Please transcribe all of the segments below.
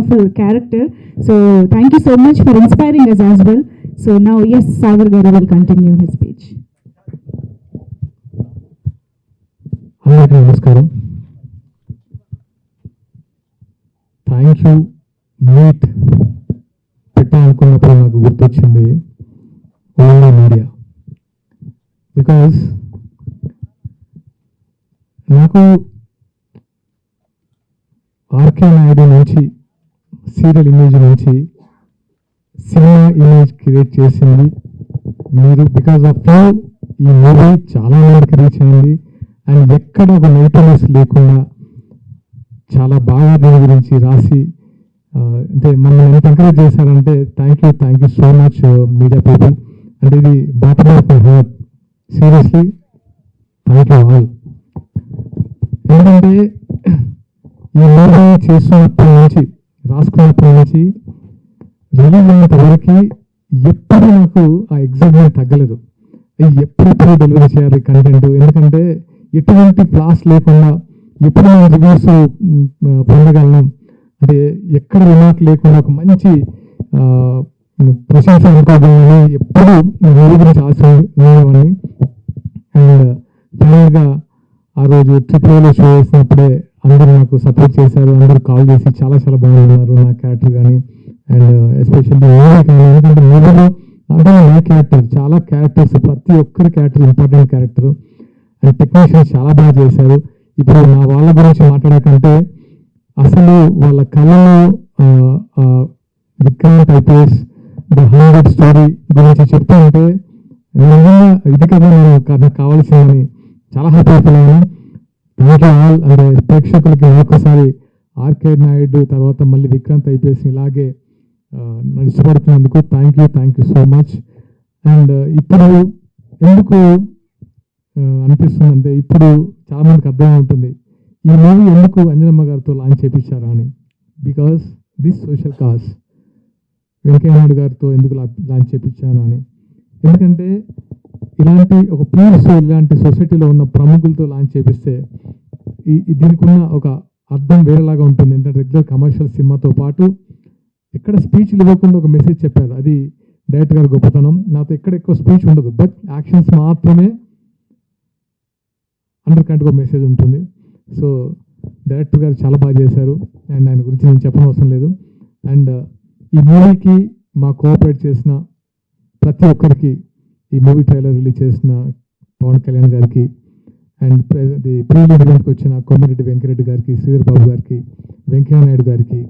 wonderful character. So thank you so much for inspiring us as well. So now, yes, Sagar Garu will continue his speech. అందరికీ నమస్కారం. Thank you meet పెట్టాలనుకున్నప్పుడు నాకు గుర్తొచ్చింది only media. Because నాకు RK Naidu నుంచి serial image నుంచి cinema image create చేసింది మీరు. Because of you ఈ మూవీ చాలా మందికి రీచ్ అయింది. అండ్ ఎక్కడ ఒక నెగిటివ్నెస్ లేకుండా చాలా బాగా దీని గురించి రాసి అంటే మమ్మల్ని ఎంత ఎంకరేజ్ చేశారంటే thank you so much media people. అంటే ఇది bottom of my heart, seriously thank you all. ఎందుకంటే ఈ మూవీ చేస్తున్నప్పటి నుంచి, రాసుకున్నప్పటి నుంచి రిలీజ్ అయినంత వరకు ఎప్పుడు నాకు ఆ ఎగ్జైట్మెంట్ తగ్గలేదు. ఎప్పుడెప్పుడు డెలివరీ చేయాలి కంటెంట్, ఎందుకంటే ఎటువంటి ఫ్లాస్ లేకుండా ఎప్పుడు నేను రివ్యూస్ పొందగలను, అంటే ఎక్కడ రిమార్క్ లేకుండా ఒక మంచి ప్రశంస అనుకోగలని ఎప్పుడు మూవీ గురించి ఆశ ఉండేవాడిని. అండ్ ఫైనల్గా ఆ రోజు ట్రిప్లో షో చేసినప్పుడే అందరూ నాకు సపోర్ట్ చేశారు. అందరూ కాల్ చేసి చాలా చాలా బాగున్నారు నా క్యారెక్టర్ కానీ, అండ్ ఎస్పెషల్లీ మూవీ కానీ. ఎందుకంటే మూవీలో అంటే నా క్యారెక్టర్, చాలా క్యారెక్టర్స్, ప్రతి ఒక్కరి character important character. And technicians చాలా బాగా చేశారు. ఇప్పుడు నా వాళ్ళ గురించి మాట్లాడకంటే అసలు వాళ్ళ కళలో విక్రాంత్ ఐపీఎస్ ద 100 స్టోరీ గురించి చెప్తానంటే నిజంగా ఇది కదా నాకు కావాల్సిందని చాలా హ్యాపీ ఫీల్ అయ్యాను. Thank you all. అంటే ప్రేక్షకులకి ఒక్కసారి ఆర్కే నాయుడు తర్వాత మళ్ళీ విక్రాంత్ ఐపీఎస్ ఇలాగే ఇష్టపడుతున్నందుకు thank you so much. And ఇప్పుడు ఎందుకు అనిపిస్తుందంటే ఇప్పుడు చాలామందికి అర్థమై ఉంటుంది ఈ మూవీ ఎందుకు అంజనమ్మ గారితో లాంచ్ చేయించారా అని. Because this social cause Venkaiah Naidu గారితో ఎందుకు లాంచ్ చేయించాను అని. ఎందుకంటే ఇలాంటి ఒక ప్యూర్ సోల్, ఇలాంటి సొసైటీలో ఉన్న ప్రముఖులతో లాంచ్ చేపిస్తే దీనికి ఉన్న ఒక అర్థం వేరేలాగా ఉంటుంది. ఏంటంటే రెగ్యులర్ కమర్షియల్ సినిమాతో పాటు ఎక్కడ స్పీచ్లు ఇవ్వకుండా ఒక మెసేజ్ చెప్పారు, అది డైరెక్టర్ గారి గొప్పతనం. నాతో ఎక్కడ ఎక్కువ స్పీచ్ ఉండదు, బట్ యాక్షన్స్ మాత్రమే అందరి కంటే ఒక మెసేజ్ ఉంటుంది. సో డైరెక్టర్ గారు చాలా బాగా చేశారు అండ్ ఆయన గురించి నేను చెప్పనవసరం లేదు. అండ్ ఈ మూవీకి మా కోఆపరేట్ చేసిన ప్రతి ఒక్కరికి, ఈ మూవీ ట్రైలర్ రిలీజ్ చేసిన పవన్ కళ్యాణ్ గారికి, అండ్ ప్రీ లీడ్ ఈవెంట్కి వచ్చిన కోమరెడ్డి వెంకరెడ్డి గారికి, శ్రీధర్ బాబు గారికి, వెంకయ్య నాయుడు గారికి,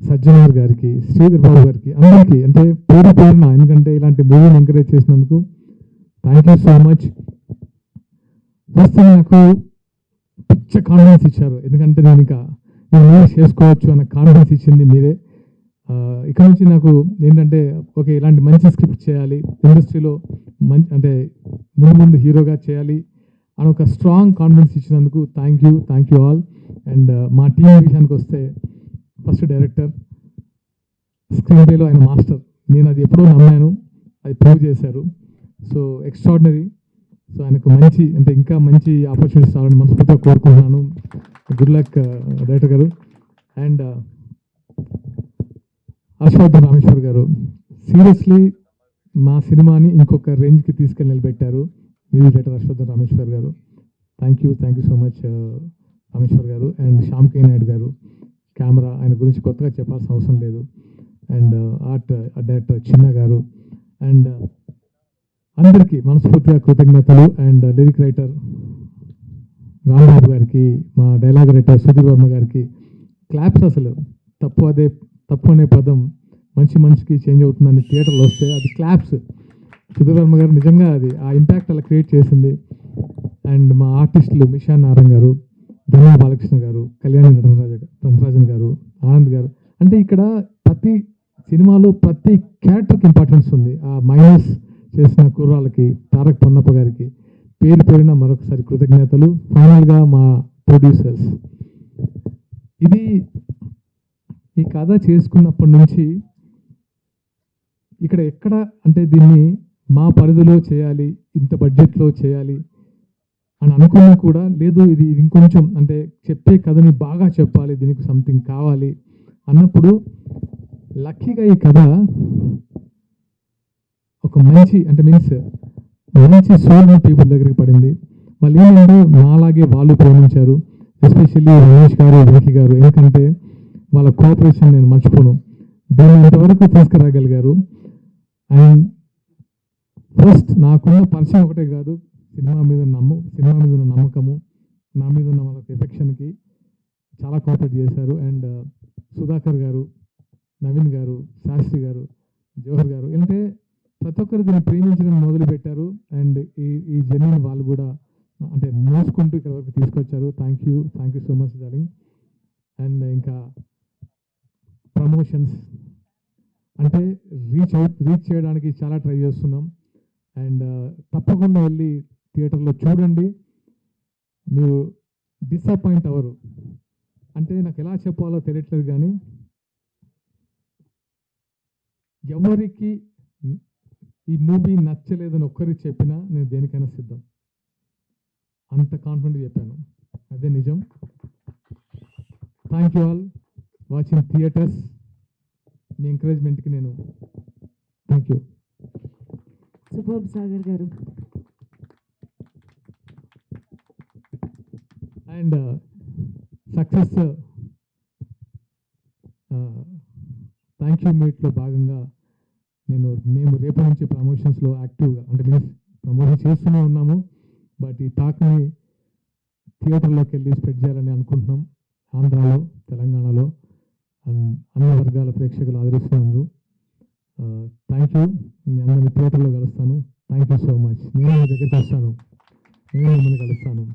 సజ్జనార్ గారికి, శ్రీధర్ బాబు గారికి, అందరికీ అంటే పేరున, ఎందుకంటే ఇలాంటి మూవీని ఎంకరేజ్ చేసినందుకు thank you so much. First నాకు పిచ్చ కాన్ఫిడెన్స్ ఇచ్చారు, ఎందుకంటే నేను మూవీ చేసుకోవచ్చు అన్న కాన్ఫిడెన్స్ ఇచ్చింది మీరే. ఇక్కడ నుంచి నాకు ఏంటంటే ఓకే ఇలాంటి మంచి స్క్రిప్ట్ చేయాలి, ఇండస్ట్రీలో మంచి అంటే ముందు హీరోగా చేయాలి అని ఒక స్ట్రాంగ్ కాన్ఫిడెన్స్ ఇచ్చినందుకు థ్యాంక్ యూ ఆల్. అండ్ మా టీం విషయానికి వస్తే ఫస్ట్ డైరెక్టర్, స్క్రీన్ ప్లేలో ఆయన మాస్టర్, నేను అది ఎప్పుడో నమ్మాను, అది ప్రూవ్ చేశారు. So extraordinary. సో ఆయనకు మంచి అంటే ఇంకా మంచి ఆపర్చునిటీస్ రావాలని మనస్ఫూర్తిగా కోరుకుంటున్నాను. గుడ్ లక్ డైరెక్టర్ గారు. అండ్ హర్షవర్ధన్ రామేశ్వర్ గారు సీరియస్లీ మా సినిమాని ఇంకొక రేంజ్కి తీసుకెళ్ళి నిలబెట్టారు. మ్యూజిక్ డైరెక్టర్ హర్షవర్ధన్ రామేశ్వర్ గారు, thank you so much Rameshwar గారు. అండ్ శ్యామ్ కే నాయుడు గారు కెమెరా, ఆయన గురించి కొత్తగా చెప్పాల్సిన అవసరం లేదు. అండ్ ఆర్ట్ డైరెక్టర్ చిన్న గారు, అండ్ అందరికీ మనస్ఫూర్తిగా కృతజ్ఞతలు. అండ్ లిరిక్ రైటర్ రాంబాబు గారికి, మా డైలాగ్ రైటర్ సుధీర్ వర్మ గారికి క్లాప్స్. అసలు తప్పు అనే పదం మనిషికి చేంజ్ అవుతుందని థియేటర్లో వస్తే అది క్లాప్స్. సుధీర్ వర్మ గారు నిజంగా అది ఆ ఇంపాక్ట్ అలా క్రియేట్ చేసింది. అండ్ మా ఆర్టిస్టులు మిషా నారాయణ గారు, ధన్యా బాలకృష్ణ గారు, కళ్యాణి నటరాజన్ గారు, ఆనంద్ గారు. అంటే ఇక్కడ ప్రతి సినిమాలో ప్రతి క్యారెక్టర్కి ఇంపార్టెన్స్ ఉంది. ఆ మైనస్ చేసిన కుర్రాళ్ళకి, తారక్ పొన్నప్ప గారికి పేరున మరొకసారి కృతజ్ఞతలు. ఫైనల్గా మా ప్రొడ్యూసర్స్, ఈ కథ చేసుకున్నప్పటి నుంచి ఇక్కడ ఎక్కడ అంటే దీన్ని మా పరిధిలో చేయాలి, ఇంత బడ్జెట్లో చేయాలి అని అనుకున్నా కూడా లేదు, ఇది ఇంకొంచెం అంటే చెప్పే కథని బాగా చెప్పాలి, దీనికి సంథింగ్ కావాలి అన్నప్పుడు లక్కీగా ఈ కథ ఒక మంచి అంటే మీన్స్ మంచి సోల్ పీపుల్ దగ్గరికి పడింది. వాళ్ళు ఏంటంటే నాలాగే వాళ్ళు ప్రేమించారు, ఎస్పెషల్లీ రమేష్ గారు, వెంకీ గారు. ఎందుకంటే వాళ్ళ కోఆపరేషన్ నేను మర్చిపోను. దీన్ని ఇంతవరకు తీసుకురాగలిగారు. అండ్ ఫస్ట్ నాకున్న పరిచయం ఒకటే కాదు, సినిమా మీద ఉన్న నమ్మకము, నా మీద ఉన్న వాళ్ళకి ఎఫెక్షన్కి చాలా కోఆపరేట్ చేశారు. అండ్ సుధాకర్ గారు, నవీన్ గారు, శాస్త్రి గారు, జవహర్ గారు, అంటే ప్రతి ఒక్కరు దీన్ని ప్రేమించడం మొదలుపెట్టారు. అండ్ ఈ జర్నీని వాళ్ళు కూడా అంటే మోసుకుంటూ ఇక్కడ వరకు తీసుకొచ్చారు. Thank you so much darling. And ఇంకా ప్రమోషన్స్ అంటే రీచ్ చేయడానికి చాలా ట్రై చేస్తున్నాం. అండ్ తప్పకుండా వెళ్ళి థియేటర్లో చూడండి, మీరు డిసప్పాయింట్ అవ్వరు. అంటే నాకు ఎలా చెప్పాలో తెలియట్లేదు, కానీ ఎవరికి ఈ మూవీ నచ్చలేదని ఒక్కరికి చెప్పినా నేను దేనికైనా సిద్ధం. అంత కాన్ఫిడెంట్గా చెప్పాను, అదే నిజం. Thank you all watching theatres. మీ ఎంకరేజ్మెంట్కి నేను థ్యాంక్ యూ. సూపర్ సాగర్ గారు. అండ్ సక్సెస్ థ్యాంక్ యూ మీట్లో భాగంగా మేము రేపటి నుంచి ప్రమోషన్స్లో యాక్టివ్గా అంటే మీన్స్ ప్రమోషన్ చేస్తూనే ఉన్నాము. బట్ ఈ టాక్ని థియేటర్లోకి వెళ్ళి స్ప్రెడ్ చేయాలని అనుకుంటున్నాం. ఆంధ్రాలో, తెలంగాణలో అండ్ అన్ని వర్గాల ప్రేక్షకులు ఆదరిస్తున్నారు. Thank you. మీ అందరినీ థియేటర్లో కలుస్తాను. Thank you so much. నేను మీ దగ్గరికి వస్తాను, నేను మిమ్మల్ని కలుస్తాను.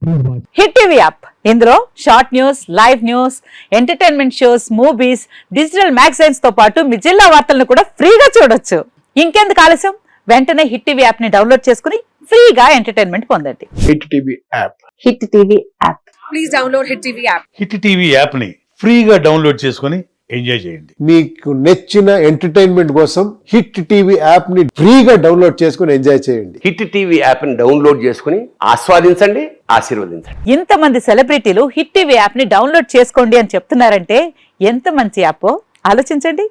Please watch hit TV app. ఇందులో short news, live news, entertainment shows, movies, digital magazines తో పాటు మీ జిల్లా వార్తలను కూడా ఫ్రీగా చూడొచ్చు. ఇంకెందుకు ఆలస్యం, వెంటనే హిట్ టీవీ యాప్ ని డౌన్లోడ్ చేసుకుని ఫ్రీగా ఎంటర్టైన్మెంట్ పొందండి. Hit TV app. Hit TV app. Please download hit TV app. Hit TV యాప్ని ఫ్రీగా డౌన్లోడ్ చేసుకొని ఎంజాయ్ చేయండి. మీకు నచ్చిన ఎంటర్టైన్మెంట్ కోసం హిట్ టీవీ యాప్ ని ఫ్రీగా డౌన్లోడ్ చేసుకొని ఎంజాయ్ చేయండి. హిట్ టీవీ యాప్ ని డౌన్లోడ్ చేసుకుని ఆస్వాదించండి, ఆశీర్వదించండి. ఇంతమంది సెలబ్రిటీలు హిట్ టీవీ యాప్ ని డౌన్లోడ్ చేసుకోండి అని చెప్తున్నారంటే ఎంత మంచి యాప్ ఆలోచించండి.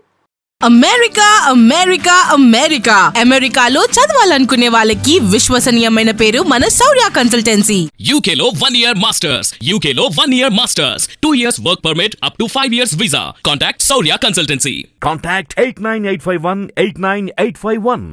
అమెరికా అమెరికా అమెరికా అమెరికాలో చదవాలనుకునే వాళ్ళకి విశ్వసనీయమైన పేరు మన శౌర్య కన్సల్టెన్సీ. UK లో 1 year masters. UK లో 1 year masters. 2 years work permit up to 5 years visa. Contact Saurya Consultancy. Contact 89851 89851.